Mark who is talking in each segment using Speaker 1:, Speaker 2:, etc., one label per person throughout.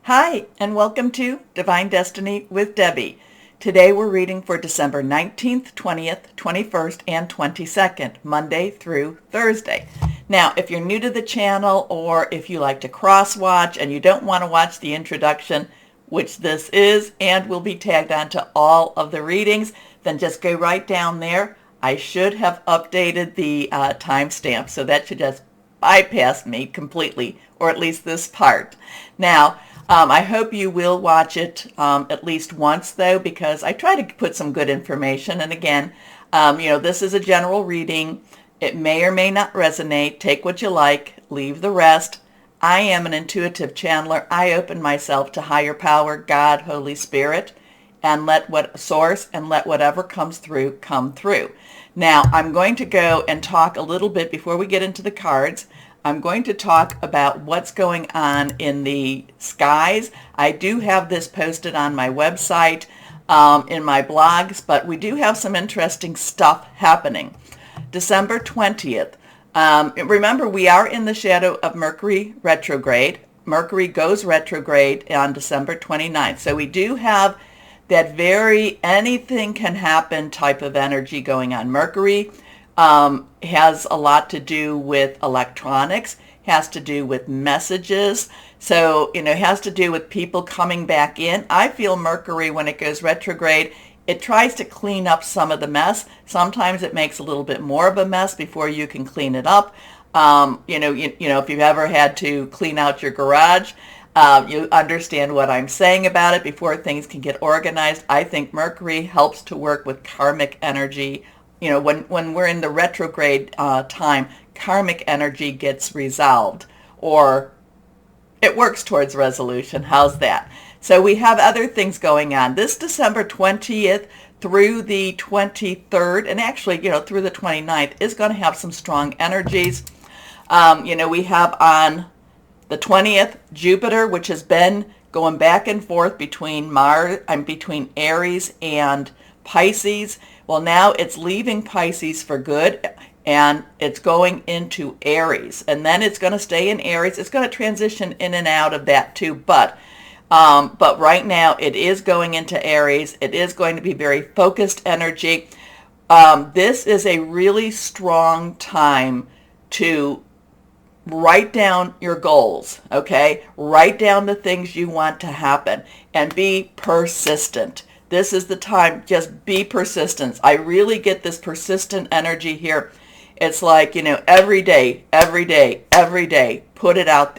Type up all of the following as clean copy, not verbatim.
Speaker 1: Hi, and welcome to Divine Destiny with Debbie. Today we're reading for December 19th, 20th, 21st, and 22nd, Monday through Thursday. Now, if you're new to the channel or if you like to cross-watch and you don't want to watch the introduction, which this is, and will be tagged onto all of the readings, then just go right down there. I should have updated the timestamp, so that should just bypass me completely, or at least this part. Now, I hope you will watch it at least once, though, because I try to put some good information. And again, this is a general reading. It may or may not resonate. Take what you like, leave the rest. I am an intuitive channeler. I open myself to higher power, God, Holy Spirit, and let whatever comes through come through. Now, I'm going to go and talk a little bit before we get into the cards. I'm going to talk about what's going on in the skies. I do have this posted on my website, in my blogs, but we do have some interesting stuff happening. December 20th. Remember, we are in the shadow of Mercury retrograde. Mercury goes retrograde on December 29th. So we do have that very anything can happen type of energy going on. Mercury has a lot to do with electronics, has to do with messages. So, it has to do with people coming back in. I feel Mercury, when it goes retrograde, it tries to clean up some of the mess. Sometimes it makes a little bit more of a mess before you can clean it up. If you've ever had to clean out your garage, you understand what I'm saying about it before things can get organized. I think Mercury helps to work with karmic energy. When we're in the retrograde time, karmic energy gets resolved, or it works towards resolution. How's that? So we have other things going on. This December 20th through the 23rd, and actually, through the 29th, is going to have some strong energies. We have on the 20th, Jupiter, which has been going back and forth between between Aries and Pisces. Well, now it's leaving Pisces for good, and it's going into Aries, and then it's going to stay in Aries. It's going to transition in and out of that too, but right now it is going into Aries. It is going to be very focused energy. This is a really strong time to write down your goals, okay? Write down the things you want to happen and be persistent. This is the time, just be persistent. I really get this persistent energy here. It's like, every day, put it out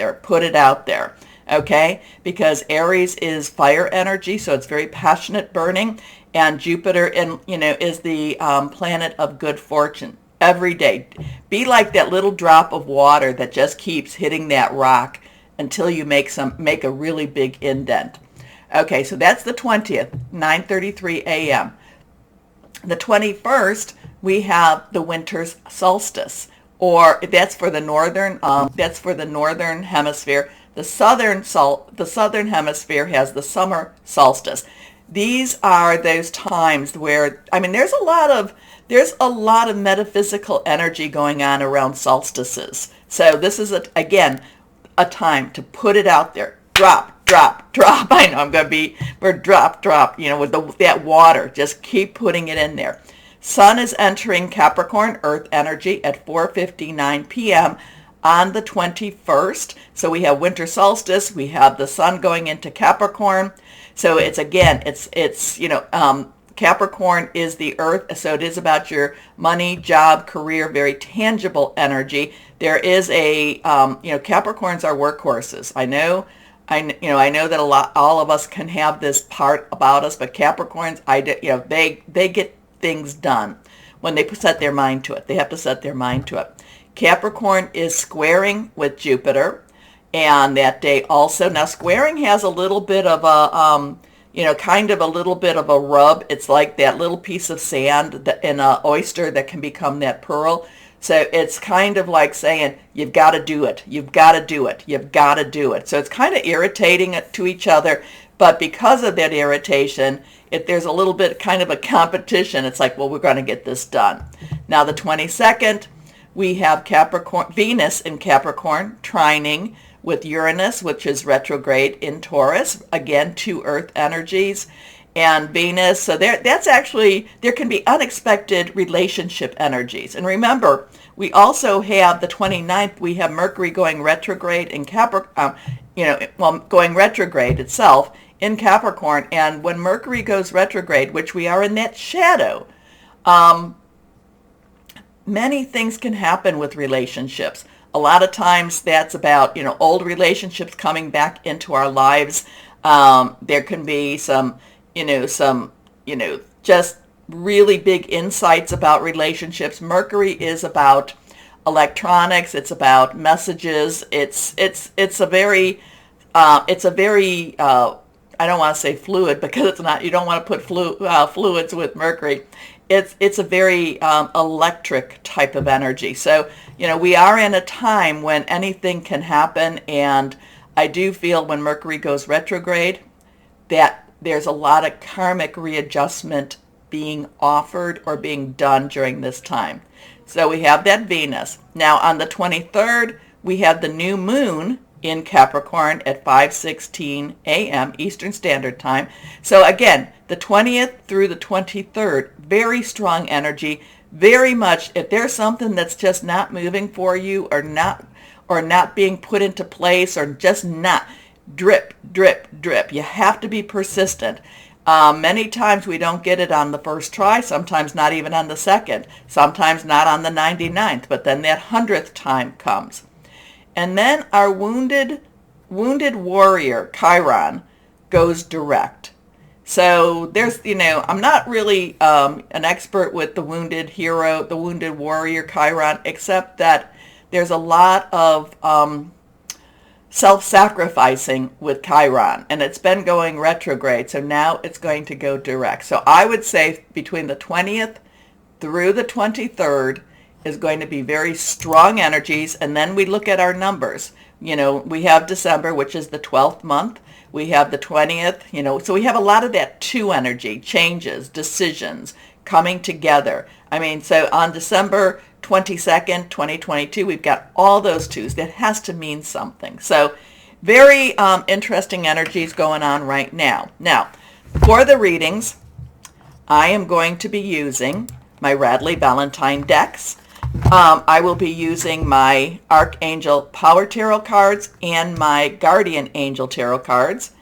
Speaker 1: there, okay? Because Aries is fire energy, so it's very passionate burning, and Jupiter, is the planet of good fortune. Every day, be like that little drop of water that just keeps hitting that rock until you make a really big indent. Okay, so that's the 20th, 9:33 a.m. The 21st, we have the winter's solstice, or that's for the northern hemisphere. The southern hemisphere has the summer solstice. These are those times where, there's a lot of metaphysical energy going on around solstices. So this is again a time to put it out there. Drop. I know I'm going to be for drop, with that water. Just keep putting it in there. Sun is entering Capricorn, Earth energy, at 4:59 p.m. on the 21st. So we have winter solstice. We have the sun going into Capricorn. So Capricorn is the Earth, so it is about your money, job, career, very tangible energy. There is Capricorns are workhorses. I know that all of us can have this part about us, but Capricorns, they get things done when they set their mind to it. They have to set their mind to it. Capricorn is squaring with Jupiter, and that day also. Now, squaring has a little bit of a, kind of a little bit of a rub. It's like that little piece of sand in an oyster that can become that pearl. So it's kind of like saying, you've got to do it. You've got to do it. You've got to do it. So it's kind of irritating to each other. But because of that irritation, there's a little bit kind of a competition. It's like, well, we're going to get this done. Now, the 22nd, we have Venus in Capricorn trining with Uranus, which is retrograde in Taurus. Again, two earth energies. And Venus, so there can be unexpected relationship energies. And remember, we also have the 29th, we have Mercury going retrograde in Capricorn, going retrograde itself in Capricorn. And when Mercury goes retrograde, which we are in that shadow, many things can happen with relationships. A lot of times that's about, old relationships coming back into our lives. There can be some just really big insights about relationships. Mercury is about electronics. It's about messages. It's a very I don't want to say fluid because it's not. You don't want to put fluids with Mercury. It's a very electric type of energy. So we are in a time when anything can happen, and I do feel when Mercury goes retrograde that there's a lot of karmic readjustment being offered or being done during this time. So we have that Venus. Now on the 23rd, we have the new moon in Capricorn at 5:16 a.m. Eastern Standard Time. So again, the 20th through the 23rd, very strong energy, very much if there's something that's just not moving for you or not being put into place or just not, drip, drip, drip. You have to be persistent. Many times we don't get it on the first try, sometimes not even on the second, sometimes not on the 99th, but then that 100th time comes. And then our wounded warrior, Chiron, goes direct. So there's, I'm not really an expert with the wounded hero, the wounded warrior, Chiron, except that there's a lot of self-sacrificing with Chiron, and it's been going retrograde, so now it's going to go direct. So I would say between the 20th through the 23rd is going to be very strong energies, and then we look at our numbers. We have December, which is the 12th month. We have the 20th, so we have a lot of that 2 energy, changes, decisions, coming together. So on December 22nd, 2022, we've got all those 2s. That has to mean something. So very interesting energies going on right now. Now, for the readings, I am going to be using my Radley Valentine decks. I will be using my Archangel Power Tarot cards and my Guardian Angel Tarot cards.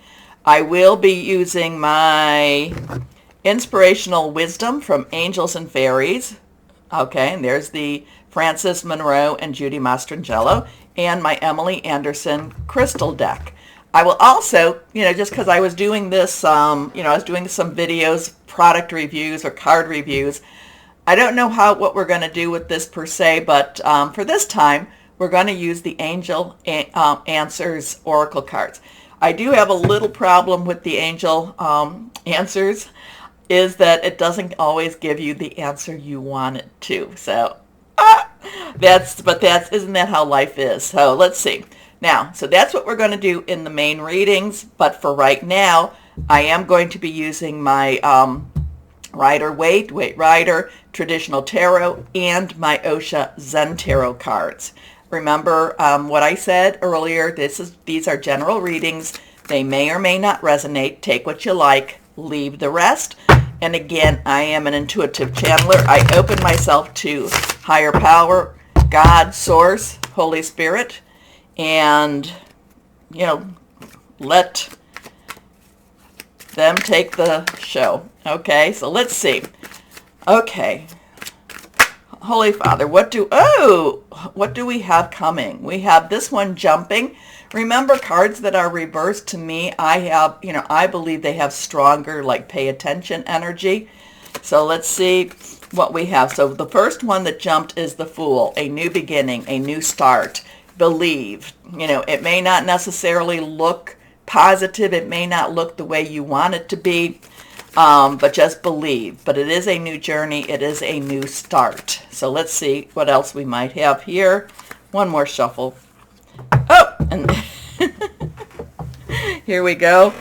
Speaker 1: I will be using my Inspirational Wisdom from Angels and Fairies. Okay, and there's the Frances Monroe and Judy Mastrangelo, and my Emily Anderson Crystal deck. I will also, just because I was doing this, I was doing some videos, product reviews or card reviews. I don't know what we're going to do with this per se, but for this time, we're going to use the Angel Answers Oracle cards. I do have a little problem with the Angel Answers, is that it doesn't always give you the answer you want it to. So isn't that how life is? So let's see. Now, so that's what we're going to do in the main readings. But for right now, I am going to be using my Rider-Waite Rider Traditional Tarot and my Osha Zen Tarot cards. Remember what I said earlier. These are general readings. They may or may not resonate. Take what you like. Leave the rest. And again, I am an intuitive channeler. I open myself to higher power, God, Source, Holy Spirit, and, let them take the show. Okay, so let's see. Okay. Holy Father, what do we have coming? We have this one jumping. Remember, cards that are reversed, to me, I believe they have stronger, pay attention energy. So let's see what we have. So the first one that jumped is the Fool, a new beginning, a new start. Believe. It may not necessarily look positive. It may not look the way you want it to be, but just believe. But it is a new journey. It is a new start. So let's see what else we might have here. One more shuffle. Oh, and here we go.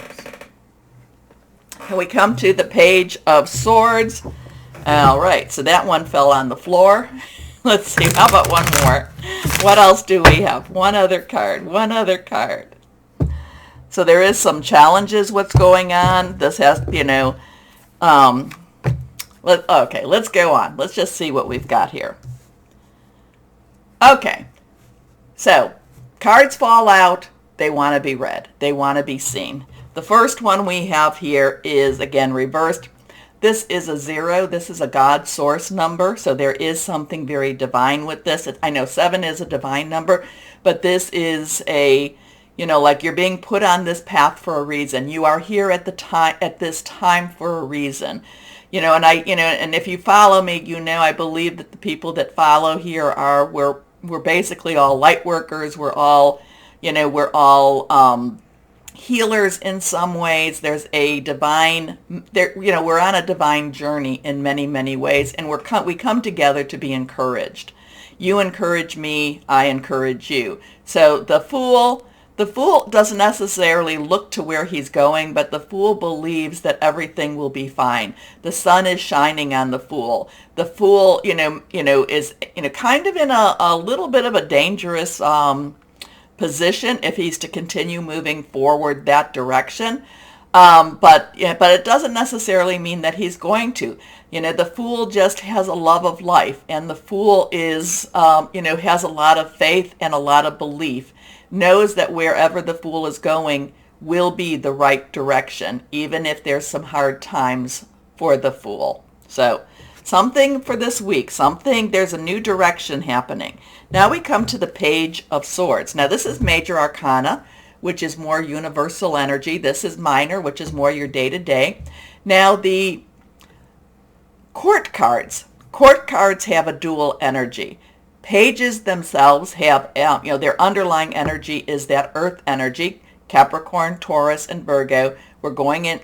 Speaker 1: And we come to the Page of Swords. All right, so that one fell on the floor. Let's see. How about one more? What else do we have? One other card. One other card. So there is some challenges. What's going on? This has, okay, let's go on. Let's just see what we've got here. Okay. So cards fall out. They want to be read. They want to be seen. The first one we have here is, again, reversed. This is a 0. This is a God source number, so there is something very divine with this. I know 7 is a divine number, but this is a, like you're being put on this path for a reason. You are here at this time for a reason. And if you follow me, I believe that the people that follow here we're basically all light workers. We're all, healers in some ways. There's a divine, we're on a divine journey in many, many ways, and we come together to be encouraged. You encourage me, I encourage you. So the Fool doesn't necessarily look to where he's going, but the Fool believes that everything will be fine. The sun is shining on the Fool. The Fool, is, kind of in a little bit of a dangerous position if he's to continue moving forward that direction. But it doesn't necessarily mean that he's going to. The Fool just has a love of life, and the Fool is, has a lot of faith and a lot of belief, knows that wherever the Fool is going will be the right direction, even if there's some hard times for the Fool. So something for this week, there's a new direction happening. Now we come to the Page of Swords. Now this is Major Arcana, which is more universal energy. This is Minor, which is more your day-to-day. Now the Court cards have a dual energy. Pages themselves have, their underlying energy is that earth energy, Capricorn, Taurus, and Virgo. We're going in,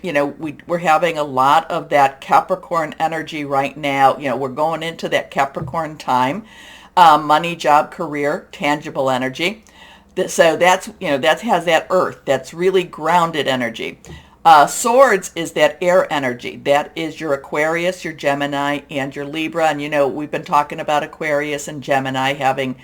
Speaker 1: we're having a lot of that Capricorn energy right now. We're going into that Capricorn time. Money, job, career, tangible energy. So that has that earth, that's really grounded energy. Swords is that air energy. That is your Aquarius, your Gemini, and your Libra. And we've been talking about Aquarius and Gemini having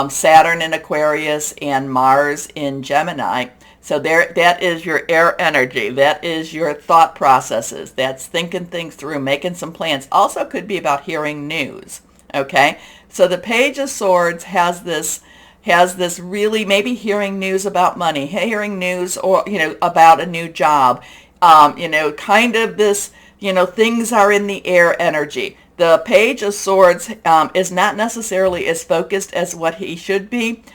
Speaker 1: Saturn in Aquarius and Mars in Gemini. So that is your air energy. That is your thought processes. That's thinking things through, making some plans. Also could be about hearing news. Okay? So the Page of Swords has this really, maybe hearing news about money, hearing news or about a new job, kind of this, things are in the air energy. The Page of Swords is not necessarily as focused as what he should be,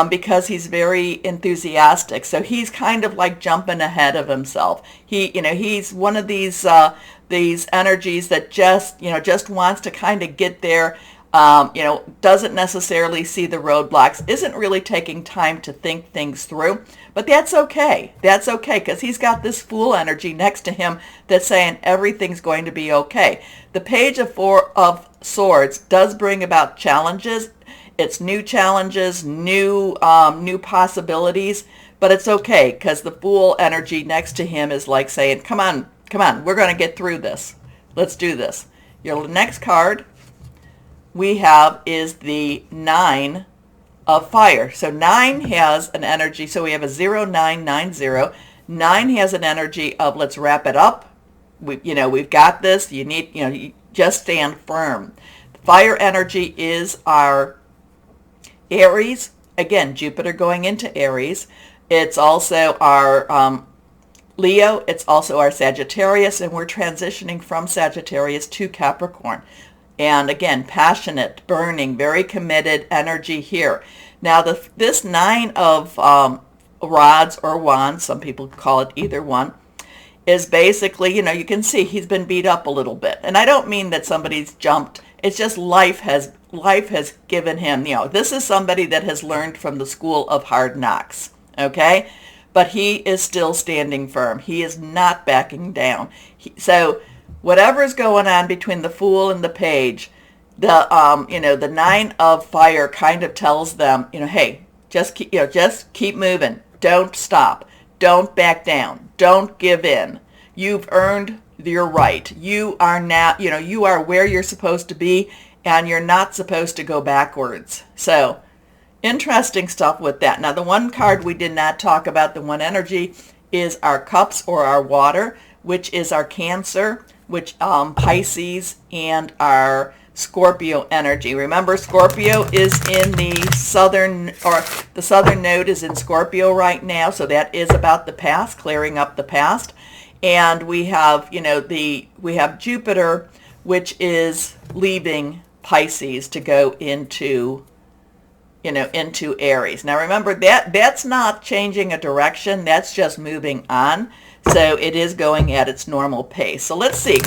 Speaker 1: because he's very enthusiastic. So he's kind of like jumping ahead of himself. He's one of these energies that just wants to kind of get there. Doesn't necessarily see the roadblocks, isn't really taking time to think things through, but that's okay. That's okay, because he's got this Fool energy next to him that's saying everything's going to be okay. The Page of Swords does bring about challenges. It's new challenges, new possibilities, but it's okay, because the Fool energy next to him is like saying, come on, we're going to get through this. Let's do this. Your next card we have is the 9 of Fire. So 9 has an energy, so we have a 0990. 9 has an energy of let's wrap it up. We've got this. You just stand firm. Fire energy is our Aries. Again, Jupiter going into Aries. It's also our Leo. It's also our Sagittarius, and we're transitioning from Sagittarius to Capricorn. And again, passionate, burning, very committed energy here. Now, this 9 of rods or wands, some people call it either one, is basically, you can see he's been beat up a little bit. And I don't mean that somebody's jumped. It's just life has given him, this is somebody that has learned from the school of hard knocks, okay? But he is still standing firm. He is not backing down. So whatever's going on between the Fool and the Page, the 9 of Fire kind of tells them, hey, just keep moving. Don't stop. Don't back down. Don't give in. You've earned your right. You are now, you are where you're supposed to be, and you're not supposed to go backwards. So interesting stuff with that. Now, the one card we did not talk about, the one energy, is our cups or our water, which is our Cancer, which Pisces, and our Scorpio energy. Remember, Scorpio is in the southern, or the southern node is in Scorpio right now, so that is about the past, clearing up the past. And we have, we have Jupiter, which is leaving Pisces to go into into Aries. Now remember, that's not changing a direction, that's just moving on. So it is going at its normal pace. So let's see,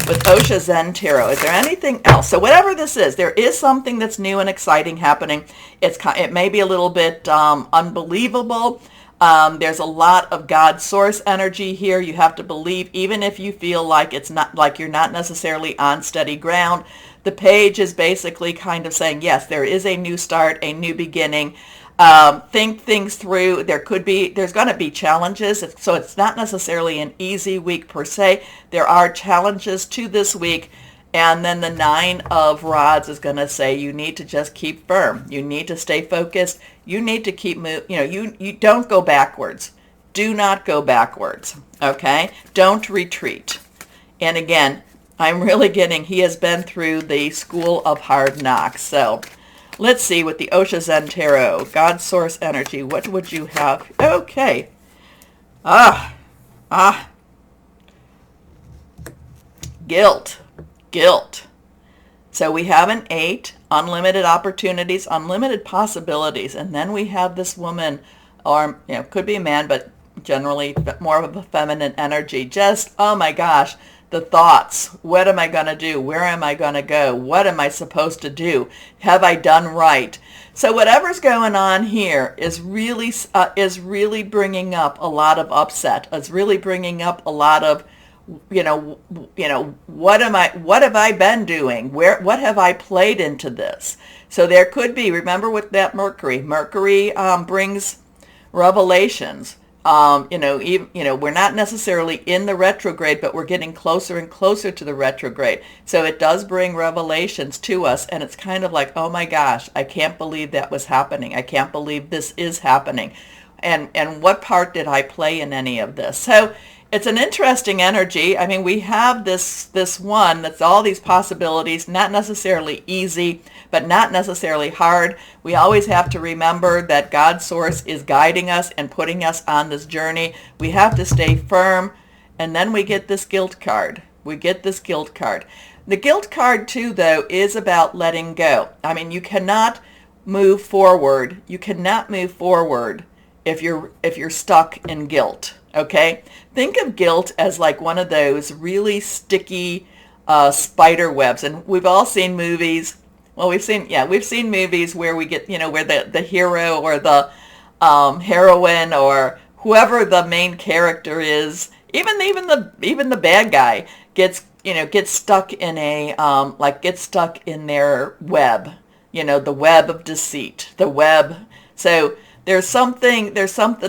Speaker 1: with Osha Zen Tarot, is there anything else? So whatever this is, there is something that's new and exciting happening. It may be a little bit unbelievable. There's a lot of God source energy here. You have to believe, even if you feel like it's not, like you're not necessarily on steady ground. The page is basically kind of saying, yes, there is a new start, a new beginning. Think things through. There's going to be challenges. So it's not necessarily an easy week per se. There are challenges to this week. And then the Nine of Rods is going to say you need to just keep firm. You need to stay focused. You need to keep moving. You don't go backwards. Do not go backwards. Okay? Don't retreat. And again, I'm really getting, he has been through the school of hard knocks. So let's see, with the Osha Zen Tarot, God source energy, what would you have? Okay. Guilt. So we have an 8, unlimited opportunities, unlimited possibilities. And then we have this woman, or could be a man, but generally more of a feminine energy. Just, oh my gosh, the thoughts. What am I going to do? Where am I going to go? What am I supposed to do? Have I done right? So whatever's going on here is really bringing up a lot of upset. It's really bringing up a lot of, what have I been doing? What have I played into this? So there could be, remember with that Mercury brings revelations. We're not necessarily in the retrograde, but we're getting closer and closer to the retrograde. So it does bring revelations to us, and it's kind of like, oh my gosh, I can't believe that was happening. I can't believe this is happening. And what part did I play in any of this? So it's an interesting energy. I mean, we have this one that's all these possibilities, not necessarily easy, but not necessarily hard. We always have to remember that God's source is guiding us and putting us on this journey. We have to stay firm. And then we get this guilt card. The guilt card, too, though, is about letting go. I mean, you cannot move forward. You cannot move forward if you're stuck in guilt. Okay? Think of guilt as like one of those really sticky spider webs. And we've all seen movies. Well, we've seen movies where we get, where the hero or the heroine or whoever the main character is, even the bad guy gets stuck in gets stuck in their web, the web of deceit, the web. So there's something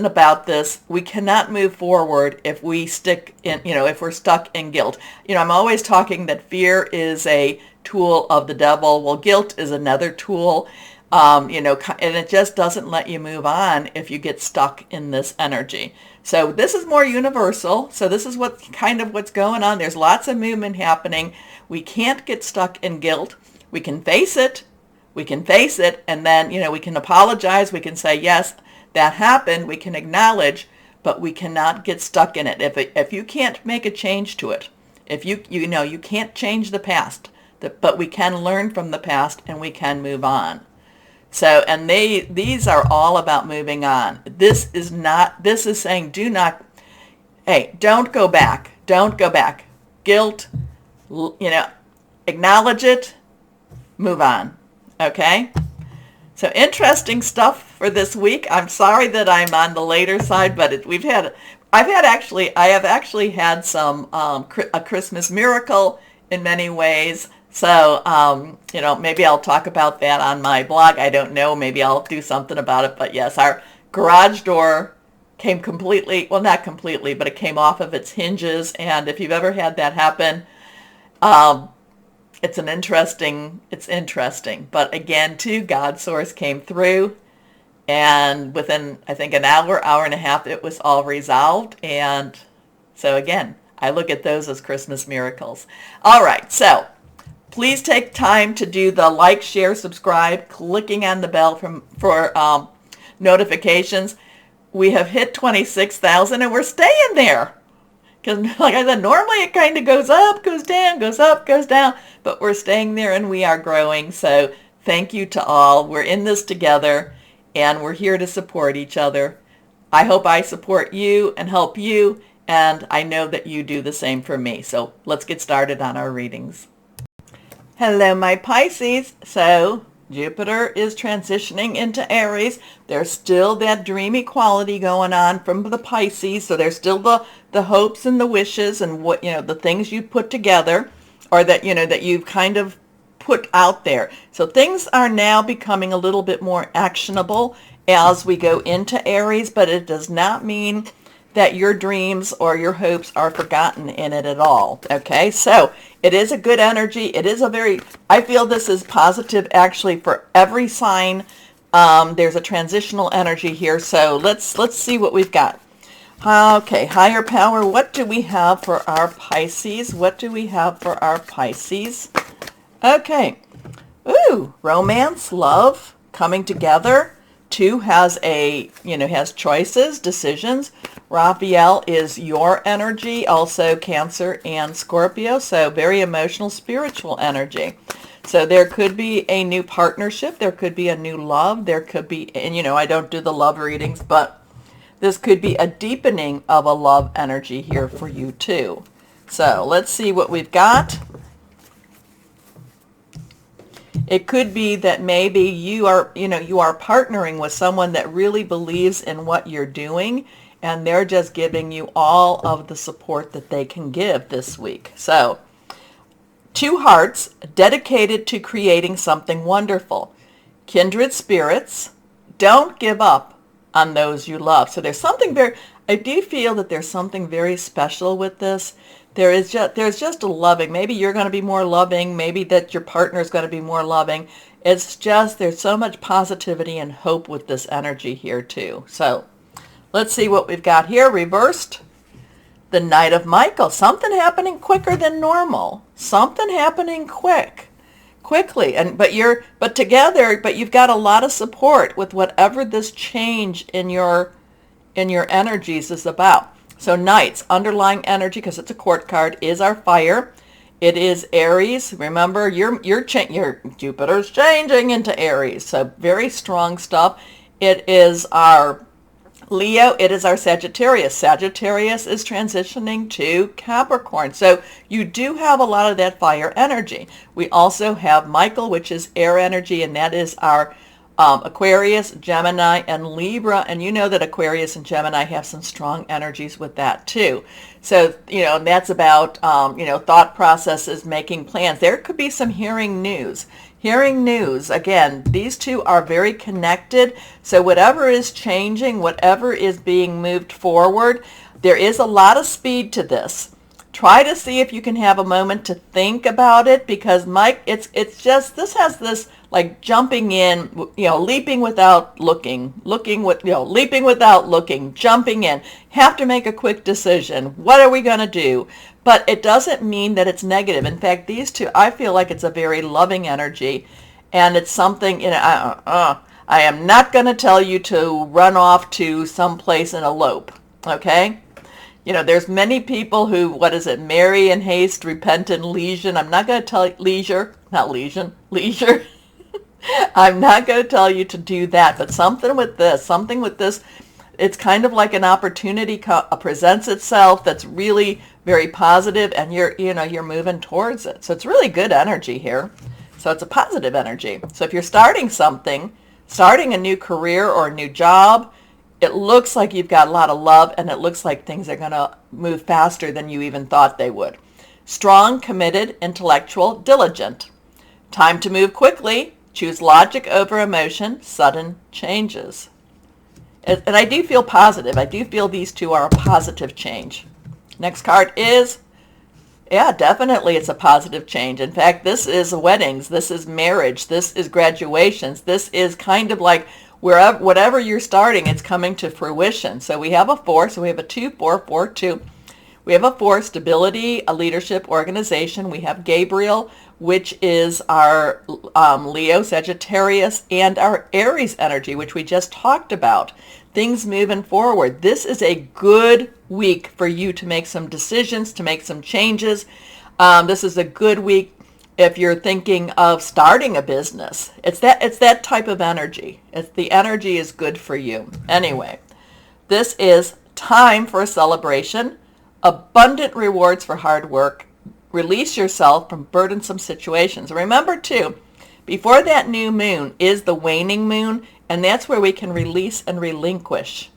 Speaker 1: about this. We cannot move forward if we stick in, if we're stuck in guilt. I'm always talking that fear is a tool of the devil. Well, guilt is another tool, and it just doesn't let you move on if you get stuck in this energy. So this is more universal. So this is what's going on. There's lots of movement happening. We can't get stuck in guilt. We can face it. And then, we can apologize. We can say, yes, that happened. We can acknowledge, but we cannot get stuck in it. If you can't make a change to it, if you can't change the past, but we can learn from the past and we can move on. So, and these are all about moving on. This is saying, don't go back. Don't go back. Guilt, acknowledge it, move on. Okay? So interesting stuff for this week. I'm sorry that I'm on the later side, but I have actually had some a Christmas miracle in many ways. So maybe I'll talk about that on my blog. I don't know. Maybe I'll do something about it. But yes, our garage door came not completely, but it came off of its hinges. And if you've ever had that happen, it's interesting. But again, too, God Source came through, and within, I think, an hour, hour and a half, it was all resolved. And so again, I look at those as Christmas miracles. All right, so please take time to do the like, share, subscribe, clicking on the bell for notifications. We have hit 26,000 and we're staying there. Because like I said, normally it kind of goes up, goes down, goes up, goes down, but we're staying there and we are growing. So thank you to all. We're in this together and we're here to support each other. I hope I support you and help you, and I know that you do the same for me. So let's get started on our readings. Hello, my Pisces. So Jupiter is transitioning into Aries. There's still that dreamy quality going on from the Pisces. So there's still the hopes and the wishes and what, the things you put together, or that, that you've kind of put out there. So things are now becoming a little bit more actionable as we go into Aries, but it does not mean that your dreams or your hopes are forgotten in it at all. Okay, so it is a good energy. It is I feel this is positive actually for every sign. There's a transitional energy here. So let's see what we've got. Okay, higher power. What do we have for our Pisces? What do we have for our Pisces? Okay. Ooh, romance, love, coming together. 2 has has choices, decisions. Raphael is your energy, also Cancer and Scorpio, so very emotional, spiritual energy. So there could be a new partnership, there could be a new love, there could be, and I don't do the love readings, but this could be a deepening of a love energy here for you too. So let's see what we've got. It could be that maybe you are partnering with someone that really believes in what you're doing, and they're just giving you all of the support that they can give this week. So 2 hearts dedicated to creating something wonderful. Kindred spirits, don't give up on those you love. So there's something I do feel that there's something very special with this. There's just a loving. Maybe you're going to be more loving. Maybe that your partner is going to be more loving. It's just, there's so much positivity and hope with this energy here too. So let's see what we've got here. Reversed, the Knight of Michael. Something happening quicker than normal. Something happening quickly. But you've got a lot of support with whatever this change in your energies is about. So Knights, underlying energy, because it's a court card, is our fire. It is Aries. Remember, your Jupiter's changing into Aries. So very strong stuff. It is our Leo. It is our Sagittarius. Sagittarius is transitioning to Capricorn. So you do have a lot of that fire energy. We also have Michael, which is air energy, and that is our Aquarius, Gemini, and Libra. And you know that Aquarius and Gemini have some strong energies with that too. So, and that's about, thought processes, making plans. There could be some hearing news. Hearing news, again, these 2 are very connected. So whatever is changing, whatever is being moved forward, there is a lot of speed to this. Try to see if you can have a moment to think about it, because Mike, it's just, this has this like jumping in, leaping without looking, leaping without looking, jumping in. Have to make a quick decision. What are we going to do? But it doesn't mean that it's negative. In fact, these 2, I feel like it's a very loving energy, and it's something, I am not going to tell you to run off to some place and elope, okay? There's many people who, marry in haste, repent in leisure. I'm not going to tell you, leisure. I'm not going to tell you to do that, but something with this, it's kind of like an opportunity presents itself that's really very positive, and you're moving towards it. So it's really good energy here. So it's a positive energy. So if you're starting a new career or a new job, it looks like you've got a lot of love, and it looks like things are going to move faster than you even thought they would. Strong, committed, intellectual, diligent. Time to move quickly. Choose logic over emotion. Sudden changes. And I do feel positive. I do feel these 2 are a positive change. Next card is Yeah, definitely it's a positive change. In fact, this is weddings, this is marriage, this is graduations, this is kind of like wherever, whatever you're starting, it's coming to fruition. So we have a 4, so we have a 2, 4, 4, 2. We have a 4, stability, a leadership, organization. We have Gabriel, which is our Leo, Sagittarius, and our Aries energy, which we just talked about. Things moving forward. This is a good week for you to make some decisions, to make some changes. This is a good week if you're thinking of starting a business. It's that type of energy. The energy is good for you. Anyway, this is time for a celebration. Abundant rewards for hard work. Release yourself from burdensome situations. Remember too, before that new moon is the waning moon, and that's where we can release and relinquish.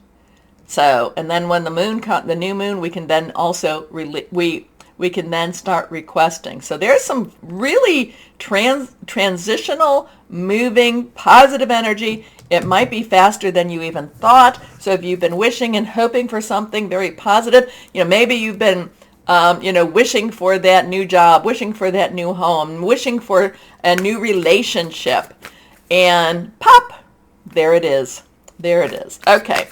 Speaker 1: So, and then when the new moon, we can then also we can then start requesting. So there's some really transitional, moving, positive energy. It might be faster than you even thought. So if you've been wishing and hoping for something very positive, maybe you've been, wishing for that new job, wishing for that new home, wishing for a new relationship, and pop, there it is. There it is. Okay,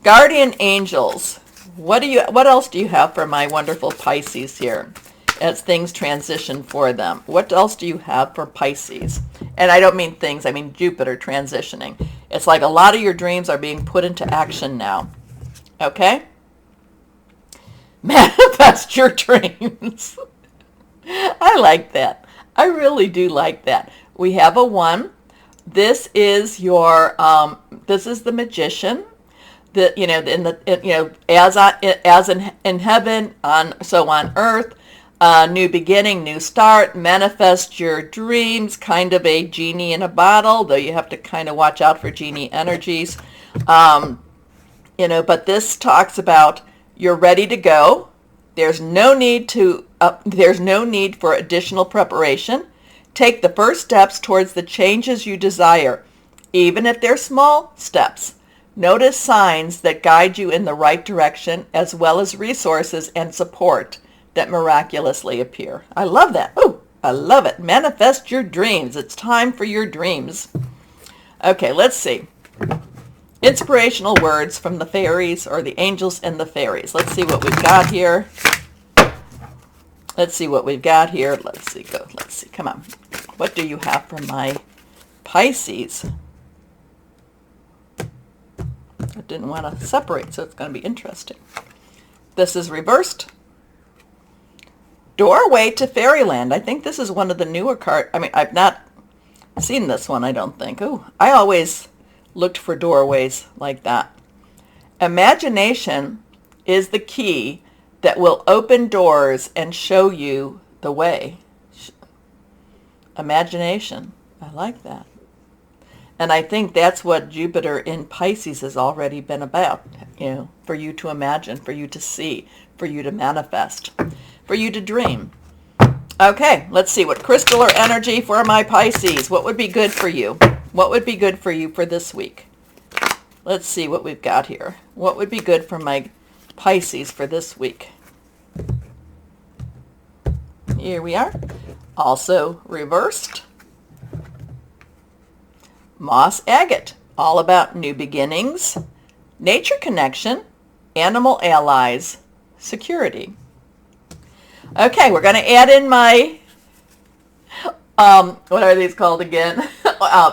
Speaker 1: guardian angels. What else do you have for my wonderful Pisces here as things transition for them? What else do you have for Pisces? And I don't mean things, I mean Jupiter transitioning. It's like a lot of your dreams are being put into action now. Okay? Manifest your dreams. I like that. I really do like that. We have a 1. This is your this is the magician. As in heaven, on earth, new beginning, new start, manifest your dreams, kind of a genie in a bottle, though you have to kind of watch out for genie energies. But this talks about you're ready to go. There's no need for additional preparation. Take the first steps towards the changes you desire, even if they're small steps. Notice signs that guide you in the right direction, as well as resources and support that miraculously appear. I love that. Oh, I love it. Manifest your dreams. It's time for your dreams. Okay, let's see. Inspirational words from the fairies, or the angels and the fairies. Let's see what we've got here. Let's see what we've got here. Let's see. Go. Let's see. Come on. What do you have for my Pisces? I didn't want to separate, so it's going to be interesting. This is reversed. Doorway to Fairyland. I think this is one of the newer cards. I mean, I've not seen this one, I don't think. Oh, I always looked for doorways like that. Imagination is the key that will open doors and show you the way. Imagination. I like that. And I think that's what Jupiter in Pisces has already been about, for you to imagine, for you to see, for you to manifest, for you to dream. Okay, let's see what crystal or energy for my Pisces. What would be good for you? What would be good for you for this week? Let's see what we've got here. What would be good for my Pisces for this week? Here we are. Also reversed. Moss agate, all about new beginnings, nature connection, animal allies, security. Okay, we're going to add in my, what are these called again?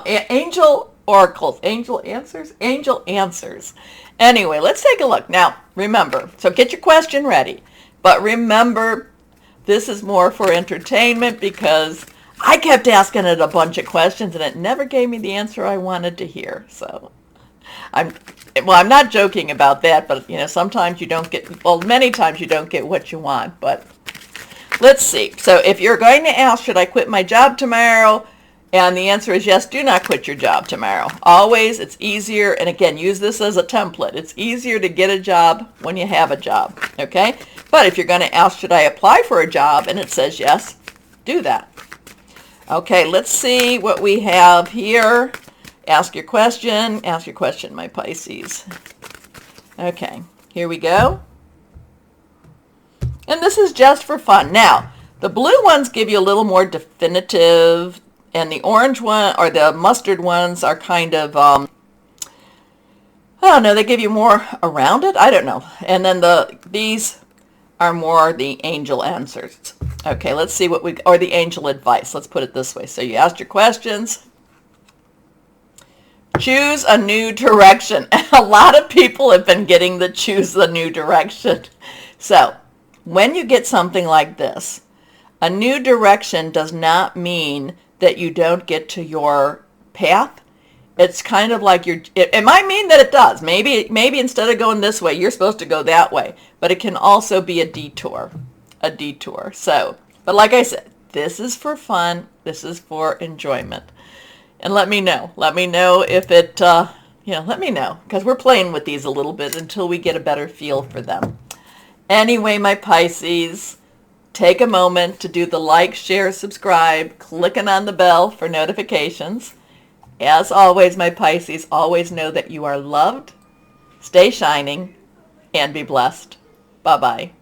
Speaker 1: Angel oracles, angel answers. Anyway, let's take a look. Now, remember, so get your question ready. But remember, this is more for entertainment because I kept asking it a bunch of questions and it never gave me the answer I wanted to hear. So I'm not joking about that, but sometimes you don't get, many times you don't get what you want, but let's see. So if you're going to ask, should I quit my job tomorrow? And the answer is yes, do not quit your job tomorrow. Always, it's easier, and again, use this as a template. It's easier to get a job when you have a job, okay? But if you're going to ask, should I apply for a job? And it says yes, do that. Okay, let's see what we have here. Ask your question, my Pisces. Okay, here we go. And this is just for fun. Now, The blue ones give you a little more definitive, and the orange one or the mustard ones are kind of, I don't know, they give you more around it. I don't know. And then these are more the angel answers. Okay, let's see what or the angel advice. Let's put it this way. So you asked your questions. Choose a new direction. A lot of people have been getting the choose the new direction. So when you get something like this, a new direction does not mean that you don't get to your path. It's kind of like it might mean that it does. Maybe instead of going this way, you're supposed to go that way. But it can also be a detour. So, but like I said, this is for fun. This is for enjoyment. And let me know. Let me know if it, let me know. Because we're playing with these a little bit until we get a better feel for them. Anyway, my Pisces, take a moment to do the like, share, subscribe, clicking on the bell for notifications. As always, my Pisces, always know that you are loved, stay shining, and be blessed. Bye-bye.